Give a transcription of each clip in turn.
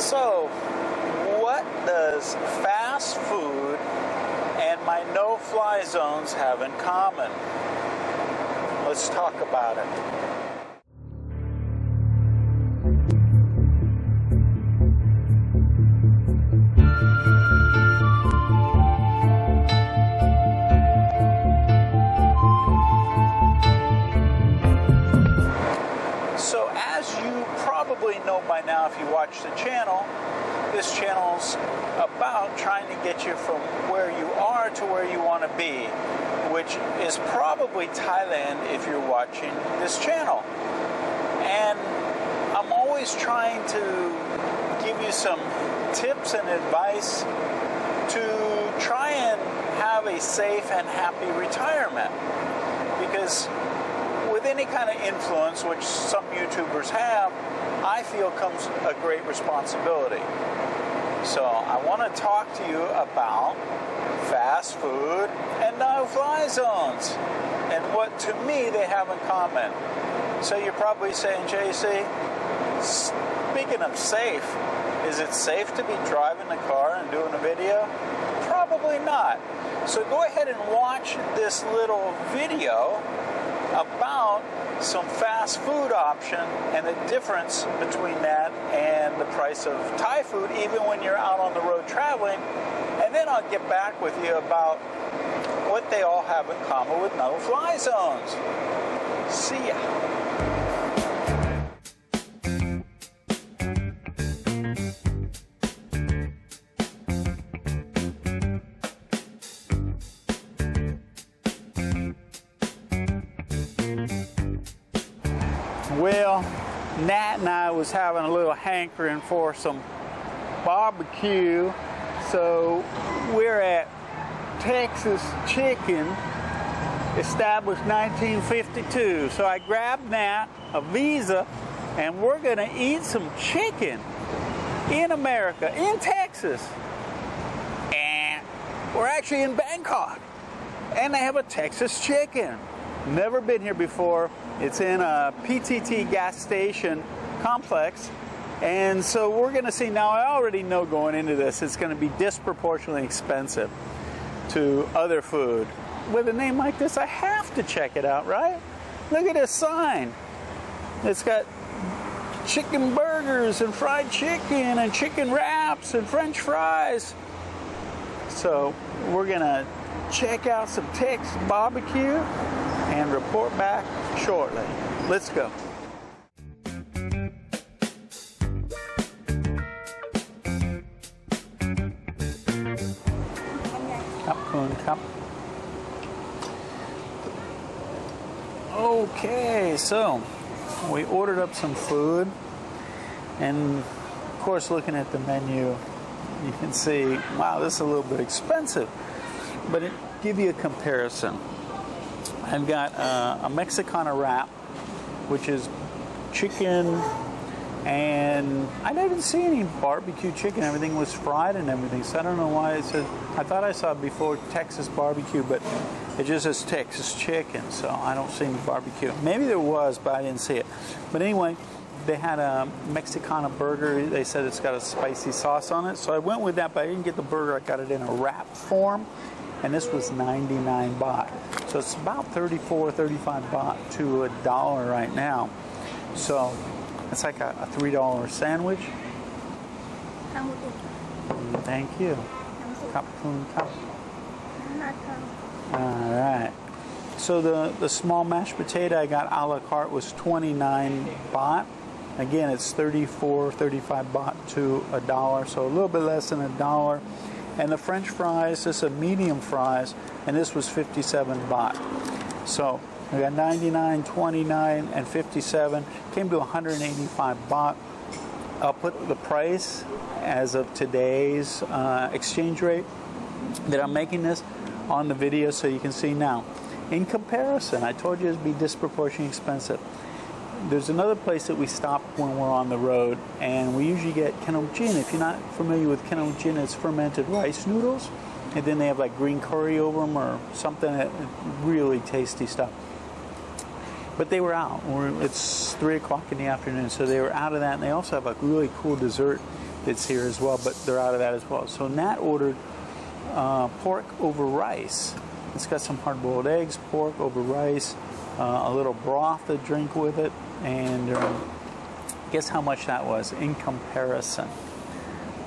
So, what does fast food and my no-fly zones have in common? Let's talk about it. So as you probably know by now if you watch the channel, this channel's about trying to get you from where you are to where you want to be, which is probably Thailand if you're watching this channel. And I'm always trying to give you some tips and advice to try and have a safe and happy retirement. Because with any kind of influence, which some YouTubers have, I feel comes a great responsibility. So I want to talk to you about fast food and no-fly zones and what to me they have in common. So you're probably saying, JC, speaking of safe, is it safe to be driving the car and doing a video? Probably not. So go ahead and watch this little video about some fast food option and the difference between that and the price of Thai food even when you're out on the road traveling, and then I'll get back with you about what they all have in common with no-fly zones. See ya. Well, Nat and I was having a little hankering for some barbecue, so we're at Texas Chicken, established 1952. So I grabbed Nat a visa, and we're going to eat some chicken in America, in Texas. And we're actually in Bangkok, and they have a Texas Chicken. Never been here before. It's in a PTT gas station complex, and so we're going to see. Now, I already know going into this it's going to be disproportionately expensive to other food. With a name like this, I have to check it out, right? Look at this sign. It's got chicken burgers and fried chicken and chicken wraps and French fries. So we're going to check out some Texas barbecue and report back shortly. Let's go. Cup. Okay, so we ordered up some food, and of course looking at the menu you can see, wow, this is a little bit expensive, but it give you a comparison. I've got a Mexicana wrap, which is chicken, and I didn't see any barbecue chicken. Everything was fried and everything, so I don't know why it said. I thought I saw before Texas barbecue, but it just says Texas chicken, so I don't see any barbecue. Maybe there was, but I didn't see it. But anyway, they had a Mexicana burger. They said it's got a spicy sauce on it, so I went with that, but I didn't get the burger. I got it in a wrap form, and this was 99 baht. So it's about 34, 35 baht to $1 right now. So it's like a $3 sandwich. Thank you. Cup. All right. So the small mashed potato I got a la carte was 29 baht. Again, it's 34, 35 baht to $1, so a little bit less than $1. And the French fries, this is a medium fries, and this was 57 baht. So we got 99, 29, and 57. Came to 185 baht. I'll put the price as of today's exchange rate that I'm making this on the video so you can see now. In comparison, I told you it'd be disproportionately expensive. There's another place that we stop when we're on the road, and we usually get kenojin. If you're not familiar with kenojin, it's fermented rice noodles, and then they have like green curry over them or something, that really tasty stuff. But they were out. It's 3 o'clock in the afternoon, so they were out of that, and they also have a really cool dessert that's here as well, but they're out of that as well. So Nat ordered pork over rice. It's got some hard-boiled eggs, pork over rice, a little broth to drink with it, and guess how much that was in comparison.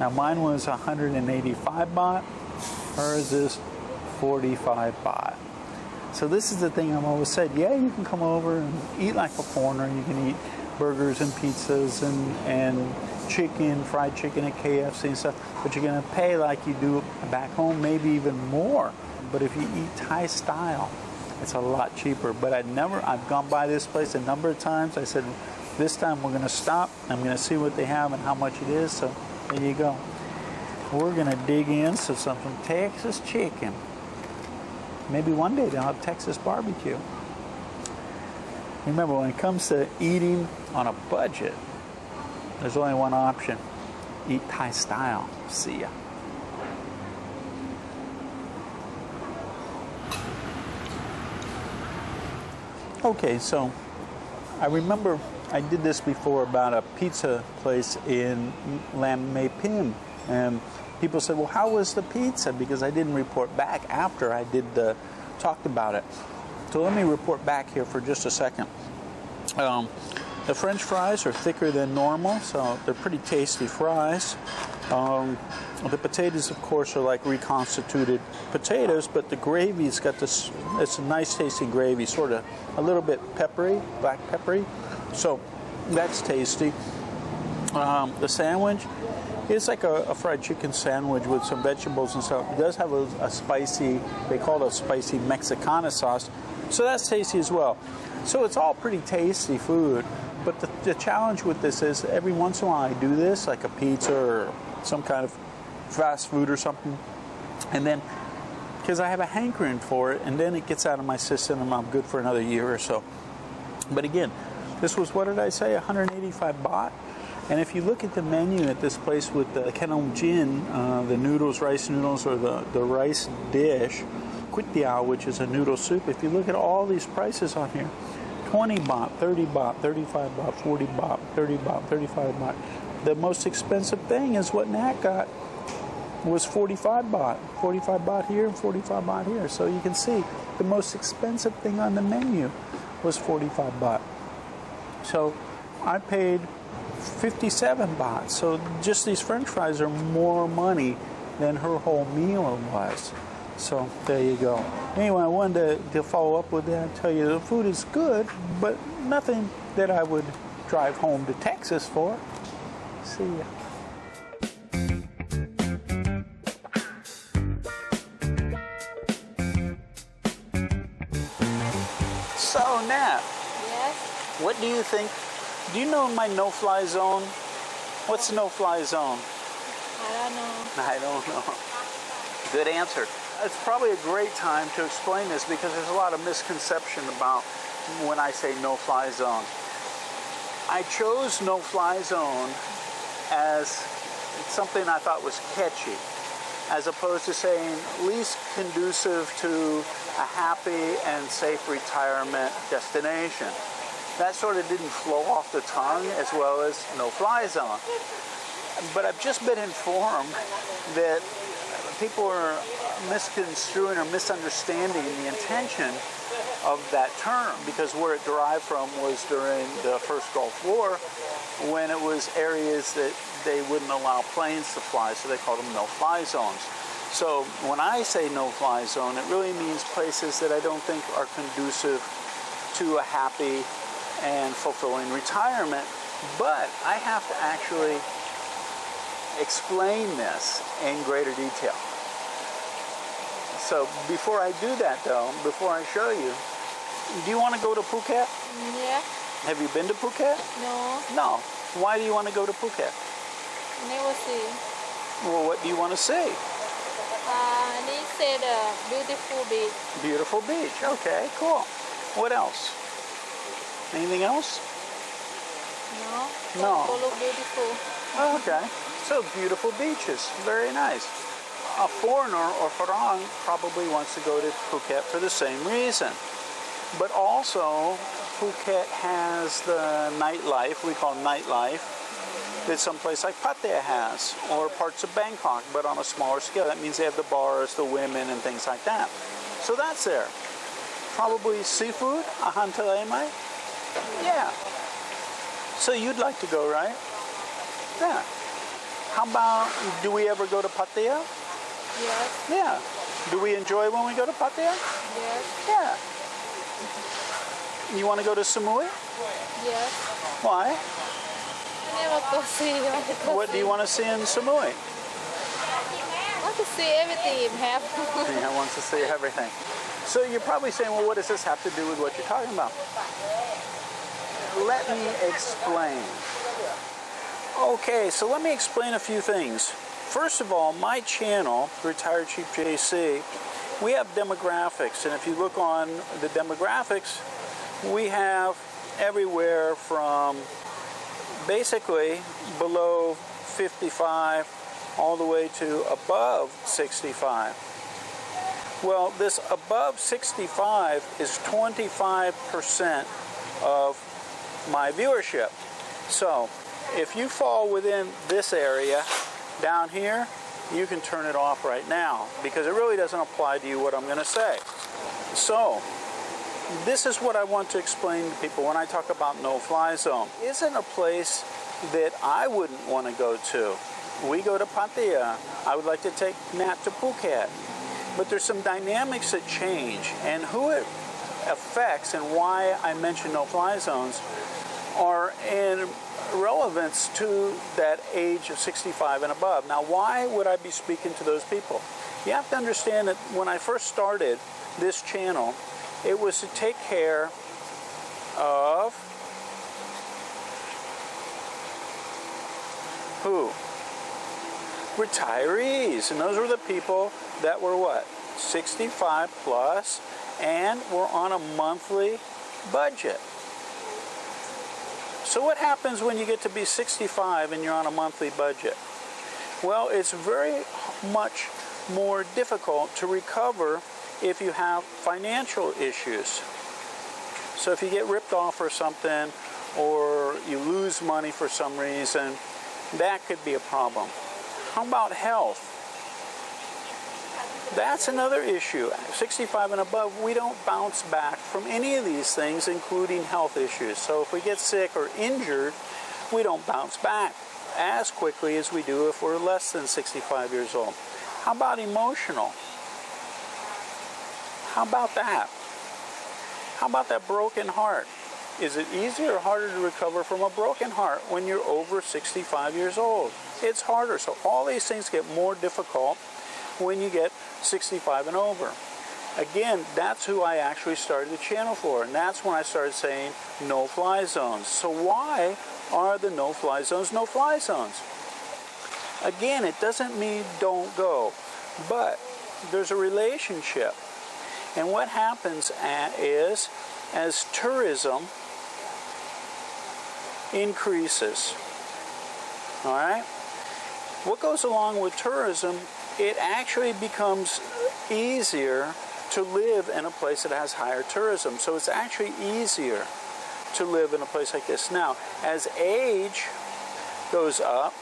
Now mine was 185 baht, hers is 45 baht. So this is the thing I've always said, yeah, you can come over and eat like a foreigner. You can eat burgers and pizzas and chicken, fried chicken at KFC and stuff, but you're going to pay like you do back home, maybe even more. But if you eat Thai style, it's a lot cheaper. But I've gone by this place a number of times. I said, this time we're going to stop. I'm going to see what they have and how much it is. So there you go. We're going to dig into some Texas chicken. Maybe one day they'll have Texas barbecue. Remember, when it comes to eating on a budget, there's only one option. Eat Thai style. See ya. Okay, so I remember I did this before about a pizza place in Lam Mae Pim, and people said, well, how was the pizza? Because I didn't report back after I talked about it. So let me report back here for just a second. The French fries are thicker than normal, so they're pretty tasty fries. The potatoes, of course, are like reconstituted potatoes, but the gravy's got this, it's a nice tasting gravy, sort of a little bit peppery, black peppery. So that's tasty. The sandwich, it's like a fried chicken sandwich with some vegetables and stuff. It does have a spicy, they call it a spicy Mexicana sauce, so that's tasty as well. So it's all pretty tasty food, but the challenge with this is every once in a while I do this, like a pizza or some kind of fast food or something, and then, because I have a hankering for it, and then it gets out of my system and I'm good for another year or so. But again, this was, what did I say, 185 baht? And if you look at the menu at this place with the kenom jin, the noodles, rice noodles, or the rice dish, kuitiao, which is a noodle soup, if you look at all these prices on here, 20 baht, 30 baht, 35 baht, 40 baht, 30 baht, 35 baht. The most expensive thing is what Nat got, was 45 baht. 45 baht here and 45 baht here. So you can see the most expensive thing on the menu was 45 baht. So I paid 57 baht. So just these French fries are more money than her whole meal was. So there you go. Anyway, I wanted to follow up with that and tell you the food is good, but nothing that I would drive home to Texas for. See ya. So, Nat. Yes? What do you think? Do you know my no-fly zone? What's no-fly zone? I don't know. I don't know. Good answer. It's probably a great time to explain this because there's a lot of misconception about when I say no-fly zone. I chose no-fly zone as something I thought was catchy, as opposed to saying least conducive to a happy and safe retirement destination. That sort of didn't flow off the tongue as well as no-fly zone. But I've just been informed that people are misconstruing or misunderstanding the intention of that term, because where it derived from was during the first Gulf War, when it was areas that they wouldn't allow planes to fly, so they called them no-fly zones. So when I say no-fly zone, it really means places that I don't think are conducive to a happy and fulfilling retirement. But I have to actually explain this in greater detail. So before I do that, though, before I show you, do you want to go to Phuket? Yeah. Have you been to Phuket? No. No. Why do you want to go to Phuket? Never see. Well, what do you want to see? They said beautiful beach. Beautiful beach. Okay, cool. What else? Anything else? No. No. Follow beautiful. Oh, okay. So beautiful beaches. Very nice. A foreigner or Farang probably wants to go to Phuket for the same reason. But also, Phuket has the nightlife, we call nightlife, that someplace like Pattaya has, or parts of Bangkok, but on a smaller scale. That means they have the bars, the women, and things like that. So that's there. Probably seafood, ahan TIMyT. Yeah. So you'd like to go, right? Yeah. How about, do we ever go to Pattaya? Yes. Yeah. Do we enjoy when we go to Pattaya? Yes. Yeah. You want to go to Samui? Yes. Why? I never go see. What do you want to see in Samui? I want to see everything in heaven. Yeah, wants to see everything. So you're probably saying, well, what does this have to do with what you're talking about? Let me explain. Okay, so let me explain a few things. First of all, my channel, retirecheap.asia, we have demographics, and if you look on the demographics, we have everywhere from basically below 55 all the way to above 65. Well, this above 65 is 25% of my viewership. So if you fall within this area down here, you can turn it off right now, because it really doesn't apply to you what I'm going to say. So this is what I want to explain to people when I talk about no-fly zone. It isn't a place that I wouldn't want to go to. We go to Pattaya. I would like to take Nat to Phuket. But there's some dynamics that change, and who it affects and why I mention no-fly zones are in relevance to that age of 65 and above. Now, why would I be speaking to those people? You have to understand that when I first started this channel, it was to take care of who? Retirees. And those were the people that were what? 65 plus and were on a monthly budget. So what happens when you get to be 65 and you're on a monthly budget? Well, it's very much more difficult to recover if you have financial issues. So if you get ripped off or something, or you lose money for some reason, that could be a problem. How about health? That's another issue. 65 and above, we don't bounce back from any of these things, including health issues. So if we get sick or injured, we don't bounce back as quickly as we do if we're less than 65 years old. How about emotional? How about that? How about that broken heart? Is it easier or harder to recover from a broken heart when you're over 65 years old? It's harder. So all these things get more difficult when you get 65 and over. Again, that's who I actually started the channel for, and that's when I started saying no-fly zones. So why are the no-fly zones no-fly zones? Again, it doesn't mean don't go, but there's a relationship. And what happens is, as tourism increases, all right, what goes along with tourism, it actually becomes easier to live in a place that has higher tourism. So it's actually easier to live in a place like this. Now, as age goes up,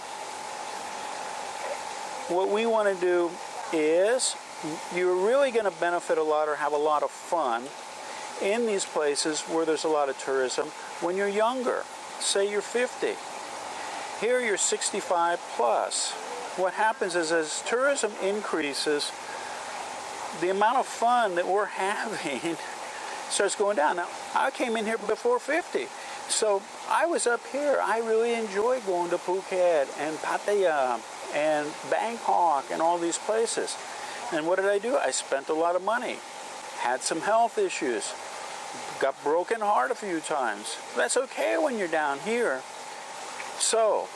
what we want to do is, you're really going to benefit a lot or have a lot of fun in these places where there's a lot of tourism when you're younger. Say you're 50. Here you're 65 plus. What happens is, as tourism increases, the amount of fun that we're having starts going down. Now, I came in here before 50, so I was up here. I really enjoyed going to Phuket and Pattaya and Bangkok and all these places. And what did I do? I spent a lot of money, had some health issues, got broken heart a few times. That's okay when you're down here. So,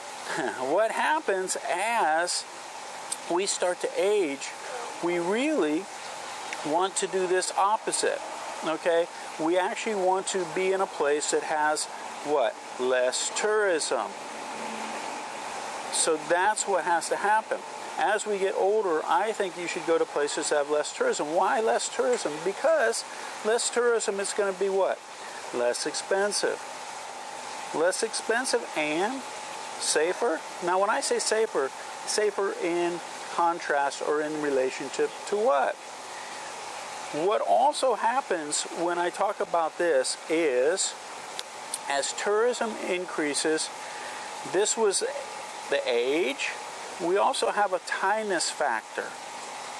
what happens as we start to age, we really want to do this opposite, okay? We actually want to be in a place that has, what? Less tourism. So that's what has to happen. As we get older, I think you should go to places that have less tourism. Why less tourism? Because less tourism is going to be what? Less expensive. Less expensive and Safer? Now when I say safer, safer in contrast or in relationship to what? What also happens when I talk about this is, as tourism increases, this was the age, we also have a Thailand factor.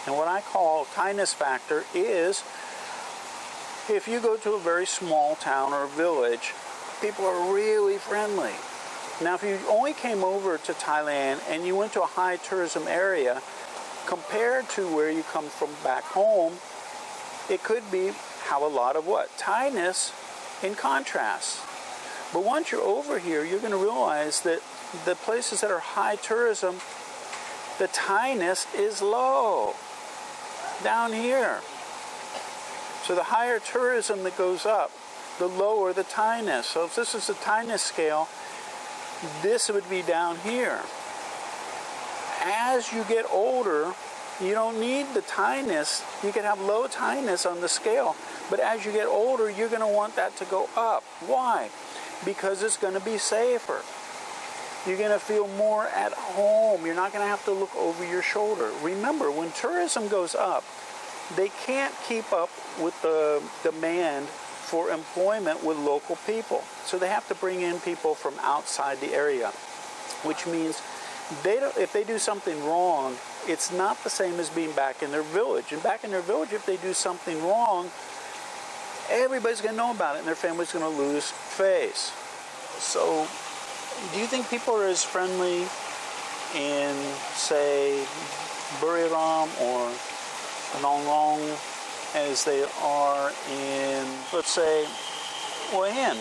And what I call Thailand factor is, if you go to a very small town or village, people are really friendly. Now, if you only came over to Thailand and you went to a high tourism area, compared to where you come from back home, it could have a lot of what? Thailand in contrast. But once you're over here, you're going to realize that the places that are high tourism, the Thailand is low, down here. So the higher tourism that goes up, the lower the Thailand. So if this is the Thailand scale, this would be down here. As you get older, you don't need the Thailand. You can have low Thailand on the scale. But as you get older, you're going to want that to go up. Why? Because it's going to be safer. You're going to feel more at home. You're not going to have to look over your shoulder. Remember, when tourism goes up, they can't keep up with the demand for employment with local people. So they have to bring in people from outside the area, which means if they do something wrong, it's not the same as being back in their village. And back in their village, if they do something wrong, everybody's going to know about it and their family's going to lose face. So do you think people are as friendly in, say, Buriram or Nong Long as they are in, let's say, Hue Hin?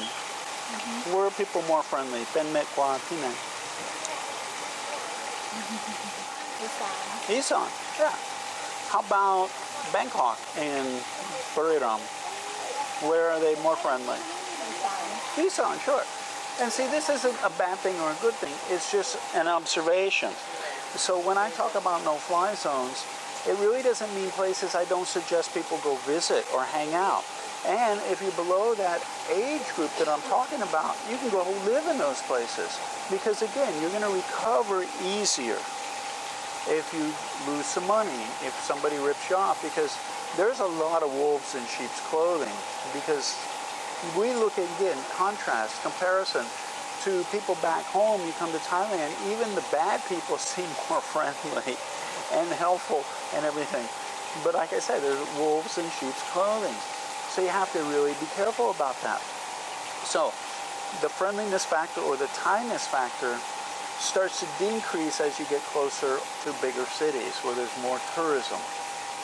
Where are people more friendly? Penmet Kwa Tina. Isan, yeah. How about Bangkok and Buriram? Where are they more friendly? Isan, sure. And see, this isn't a bad thing or a good thing. It's just an observation. So when I talk about no-fly zones, it really doesn't mean places I don't suggest people go visit or hang out. And if you're below that age group that I'm talking about, you can go live in those places. Because again, you're going to recover easier if you lose some money, if somebody rips you off, because there's a lot of wolves in sheep's clothing. Because we look at, again, contrast, comparison to people back home. You come to Thailand, even the bad people seem more friendly and helpful and everything. But like I said, there's wolves in sheep's clothing. So you have to really be careful about that. So the friendliness factor or the Thailand factor starts to decrease as you get closer to bigger cities where there's more tourism.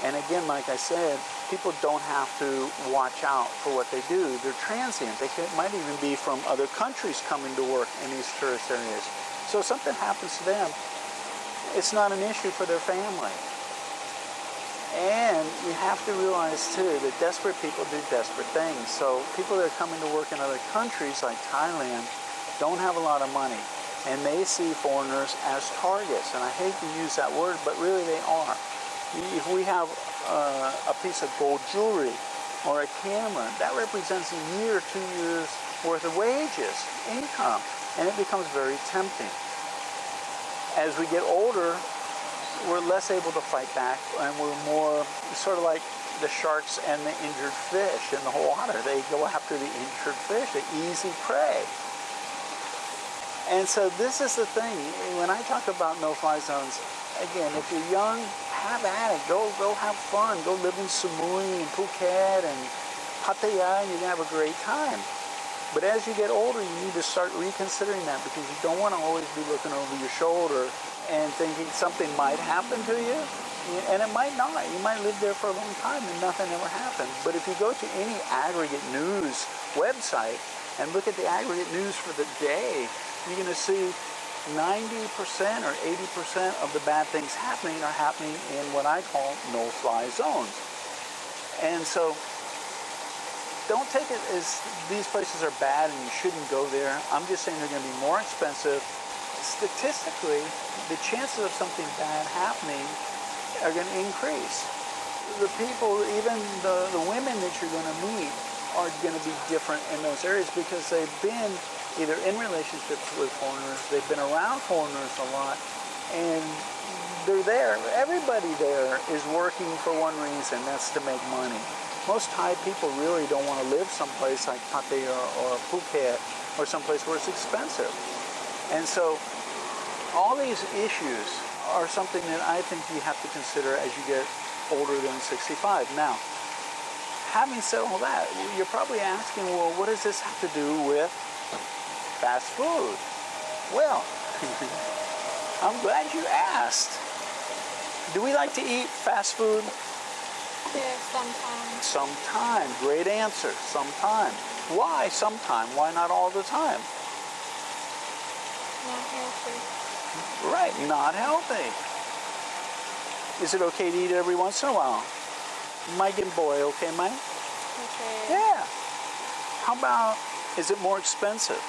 And again, like I said, people don't have to watch out for what they do. They're transient. They might even be from other countries coming to work in these tourist areas. So if something happens to them, it's not an issue for their family. And you have to realize too that desperate people do desperate things. So people that are coming to work in other countries like Thailand don't have a lot of money. And they see foreigners as targets. And I hate to use that word, but really they are. If we have a piece of gold jewelry or a camera, that represents a year, 2 years worth of wages, income, and it becomes very tempting. As we get older, we're less able to fight back, and we're more sort of like the sharks and the injured fish in the water. They go after the injured fish, the easy prey. And so this is the thing. When I talk about no-fly zones, again, if you're young, have at it. Go have fun. Go live in Samui and Phuket and Pattaya, and you're going to have a great time. But as you get older, you need to start reconsidering that, because you don't want to always be looking over your shoulder and thinking something might happen to you. And it might not. You might live there for a long time and nothing ever happened. But if you go to any aggregate news website and look at the aggregate news for the day, you're going to see 90% or 80% of the bad things happening are happening in what I call no-fly zones. And so don't take it as these places are bad and you shouldn't go there. I'm just saying they're going to be more expensive. Statistically, the chances of something bad happening are going to increase. The people, even the women that you're going to meet, are going to be different in those areas because they've been either in relationships with foreigners, they've been around foreigners a lot, and they're there. Everybody there is working for one reason, that's to make money. Most Thai people really don't want to live someplace like Pattaya or Phuket or someplace where it's expensive. And so all these issues are something that I think you have to consider as you get older than 65. Now, having said all that, you're probably asking, well, what does this have to do with fast food? Well, I'm glad you asked. Do we like to eat fast food? Yeah, sometimes. Sometime. Great answer. Sometime. Why sometime? Why not all the time? Not healthy. Right, not healthy. Is it okay to eat it every once in a while? Mike and boy, okay, Mike? Okay. Yeah. How about, is it more expensive?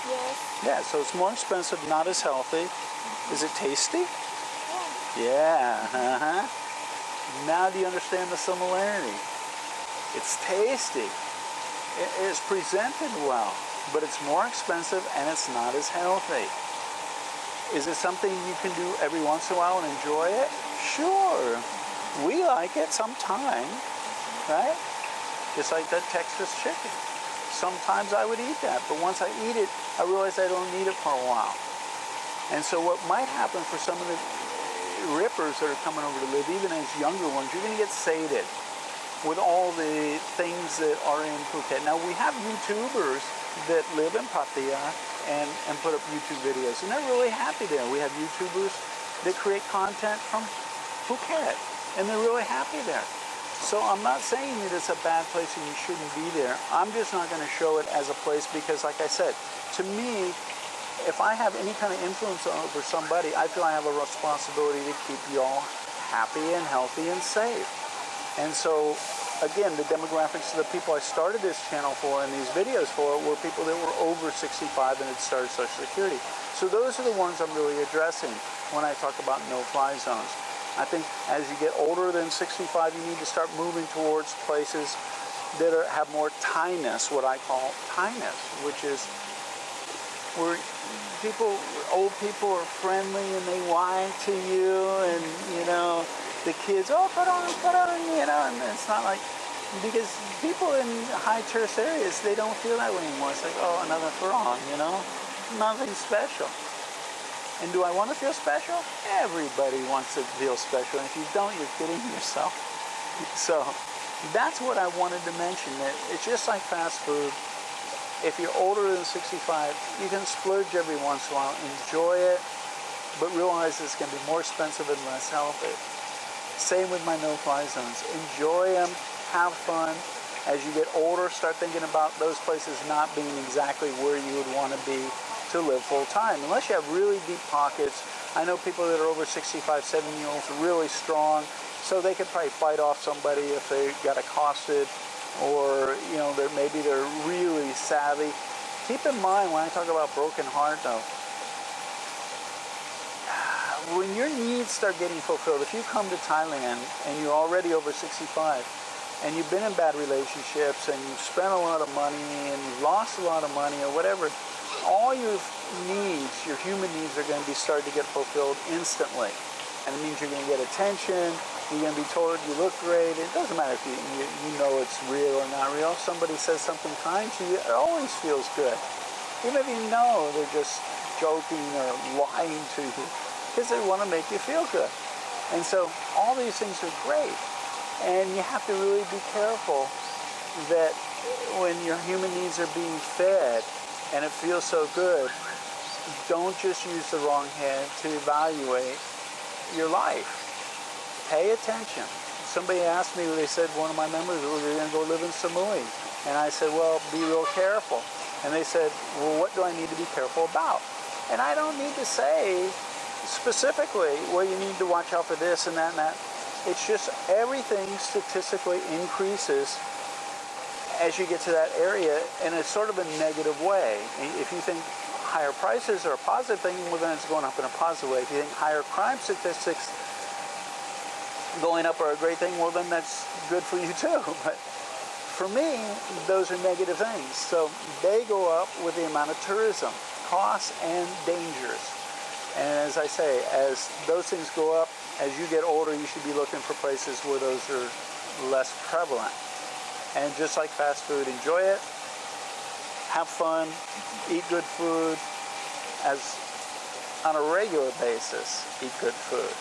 Yes. Yeah, so it's more expensive, not as healthy. Is it tasty? Yeah. Yeah, uh-huh. Now do you understand the similarity? It's tasty. It is presented well, but it's more expensive and it's not as healthy. Is it something you can do every once in a while and enjoy it? Sure. We like it sometime, right? Just like that Texas chicken. Sometimes I would eat that, but once I eat it, I realize I don't need it for a while. And so what might happen for some of the rippers that are coming over to live, even as younger ones, you're going to get sated with all the things that are in Phuket. Now, we have YouTubers that live in Pattaya and put up YouTube videos, and they're really happy there. We have YouTubers that create content from Phuket, and they're really happy there. So I'm not saying that it's a bad place and you shouldn't be there. I'm just not going to show it as a place because, like I said, to me, if I have any kind of influence over somebody, I feel I have a responsibility to keep you all happy and healthy and safe. And so, again, the demographics of the people I started this channel for and these videos for were people that were over 65 and had started Social Security. So those are the ones I'm really addressing when I talk about no-fly zones. I think as you get older than 65, you need to start moving towards places that have more Thai-ness, what I call Thai-ness, which is where old people are friendly and they whine to you, and, you know, the kids, oh, put on, you know, and it's not like, because people in high tourist areas, they don't feel that way anymore. It's like, oh, another Farang, you know, nothing special. And do I want to feel special? Everybody wants to feel special, and if you don't, you're kidding yourself. So that's what I wanted to mention, that it's just like fast food. If you're older than 65, you can splurge every once in a while, enjoy it, but realize it's going to be more expensive and less healthy. Same with my no-fly zones. Enjoy them, have fun. As you get older, start thinking about those places not being exactly where you would want to be to live full-time, unless you have really deep pockets. I know people that are over 65, 70-year-olds are really strong, so they could probably fight off somebody if they got accosted, or, you know, maybe they're really savvy. Keep in mind, when I talk about broken heart, though, when your needs start getting fulfilled, if you come to Thailand and you're already over 65, and you've been in bad relationships, and you've spent a lot of money, and you've lost a lot of money, or whatever, all your needs, your human needs, are going to be starting to get fulfilled instantly. And it means you're going to get attention, you're going to be told you look great. It doesn't matter if you know it's real or not real. If somebody says something kind to you, it always feels good. Even if you know they're just joking or lying to you, because they want to make you feel good. And so all these things are great. And you have to really be careful that when your human needs are being fed and it feels so good, don't just use the wrong head to evaluate your life. Pay attention. Somebody asked me, they said, one of my members, well, you're going to go live in Samui. And I said, well, be real careful. And they said, well, what do I need to be careful about? And I don't need to say specifically, well, you need to watch out for this and that and that. It's just everything statistically increases as you get to that area in a sort of a negative way. If you think higher prices are a positive thing, well, then it's going up in a positive way. If you think higher crime statistics going up are a great thing, well, then that's good for you too. But for me, those are negative things. So they go up with the amount of tourism, costs and dangers. And as I say, as those things go up, as you get older, you should be looking for places where those are less prevalent. And just like fast food, enjoy it, have fun, eat good food, as on a regular basis, eat good food.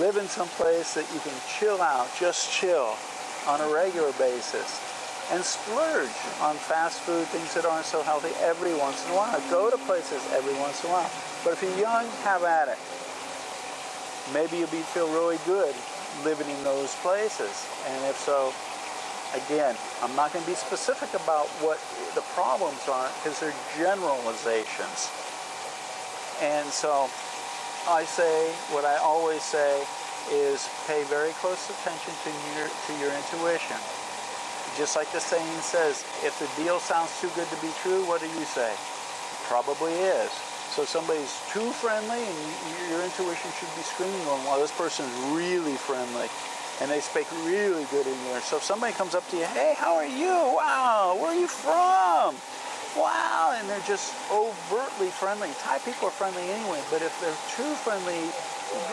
Live in some place that you can chill out, just chill on a regular basis. And splurge on fast food, things that aren't so healthy every once in a while. Go to places every once in a while. But if you're young, have at it. Maybe you'll feel really good living in those places. And if so, again, I'm not going to be specific about what the problems are because they're generalizations. And so I say, what I always say is pay very close attention to your intuition. Just like the saying says, if the deal sounds too good to be true, what do you say? It probably is. So if somebody's too friendly and your intuition should be screaming going, well, this person's really friendly and they speak really good English. So if somebody comes up to you, hey, how are you? Wow, where are you from? Wow, and they're just overtly friendly. Thai people are friendly anyway, but if they're too friendly,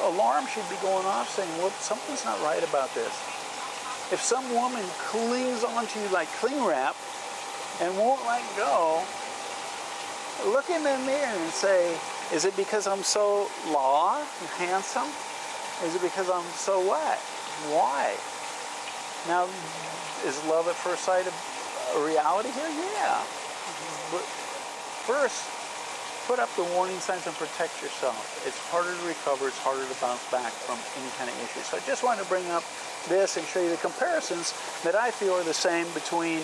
alarm should be going off saying, well, something's not right about this. If some woman clings onto you like cling wrap and won't let go, look in the mirror and say, is it because I'm so law and handsome? Is it because I'm so what? Why? Now, is love at first sight a reality here? Yeah. But first, put up the warning signs and protect yourself. It's harder to recover. It's harder to bounce back from any kind of issue. So I just wanted to bring up this and show you the comparisons that I feel are the same between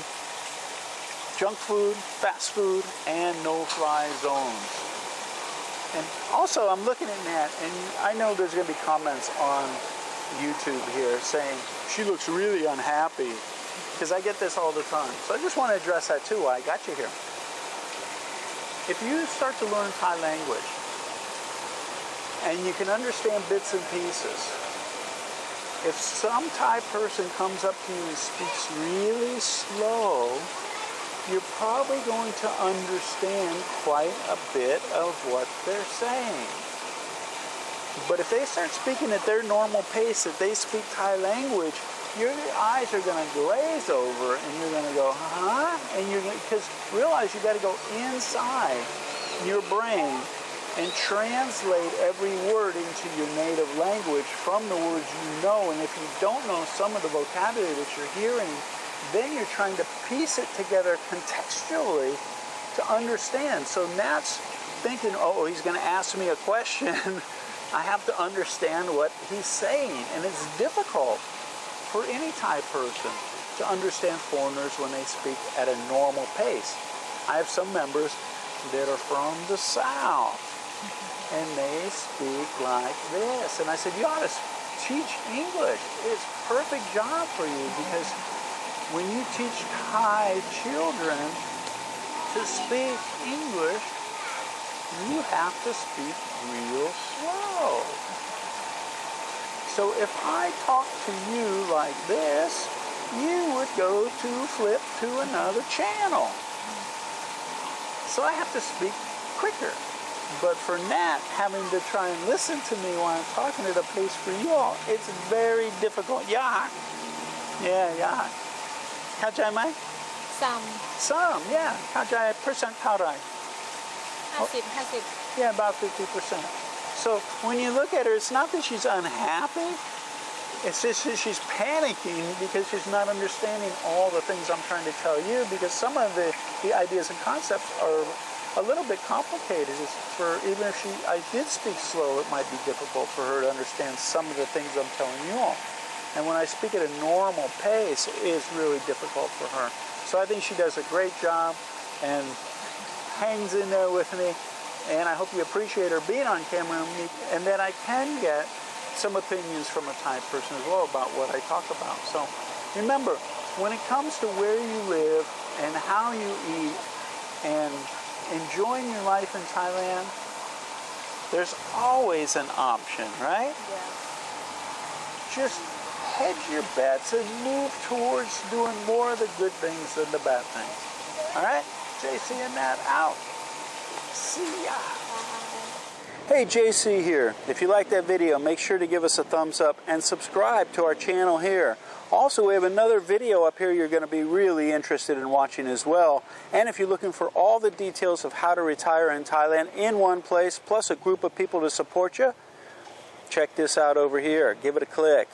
junk food, fast food, and no-fly zones. And also, I'm looking at that, and I know there's going to be comments on YouTube here saying, she looks really unhappy, because I get this all the time. So I just want to address that too while I got you here. If you start to learn Thai language, and you can understand bits and pieces, if some Thai person comes up to you and speaks really slow, you're probably going to understand quite a bit of what they're saying. But if they start speaking at their normal pace, that they speak Thai language, your eyes are going to glaze over and you're going to go, huh? And you're going to, because realize you got to go inside your brain and translate every word into your native language from the words you know. And if you don't know some of the vocabulary that you're hearing, then you're trying to piece it together contextually to understand. So that's thinking, oh, he's going to ask me a question. I have to understand what he's saying. And it's difficult for any Thai person to understand foreigners when they speak at a normal pace. I have some members that are from the South, and they speak like this. And I said, you ought to teach English. It's a perfect job for you, because when you teach Thai children to speak English, you have to speak real slow. So if I talk to you like this, you would go to flip to another channel. So I have to speak quicker. But for Nat, having to try and listen to me while I'm talking at a pace for you all, it's very difficult. Yeah. Yeah. เข้าใจไหม Some, yeah. เข้าใจ percent เท่าไหร่ 50 Yeah, about 50%. So when you look at her, it's not that she's unhappy. It's just that she's panicking because she's not understanding all the things I'm trying to tell you, because some of the ideas and concepts are a little bit complicated. Even if I did speak slow, it might be difficult for her to understand some of the things I'm telling you all. And when I speak at a normal pace, it's really difficult for her. So I think she does a great job and hangs in there with me. And I hope you appreciate her being on camera, and that I can get some opinions from a Thai person as well about what I talk about. So remember, when it comes to where you live and how you eat and enjoying your life in Thailand, there's always an option, right? Yeah. Just hedge your bets and move towards doing more of the good things than the bad things. All right? JC and Nat out. See ya. Hey, JC here. If you like that video, make sure to give us a thumbs up and subscribe to our channel here. Also, we have another video up here you're going to be really interested in watching as well. And if you're looking for all the details of how to retire in Thailand in one place, plus a group of people to support you, check this out over here. Give it a click.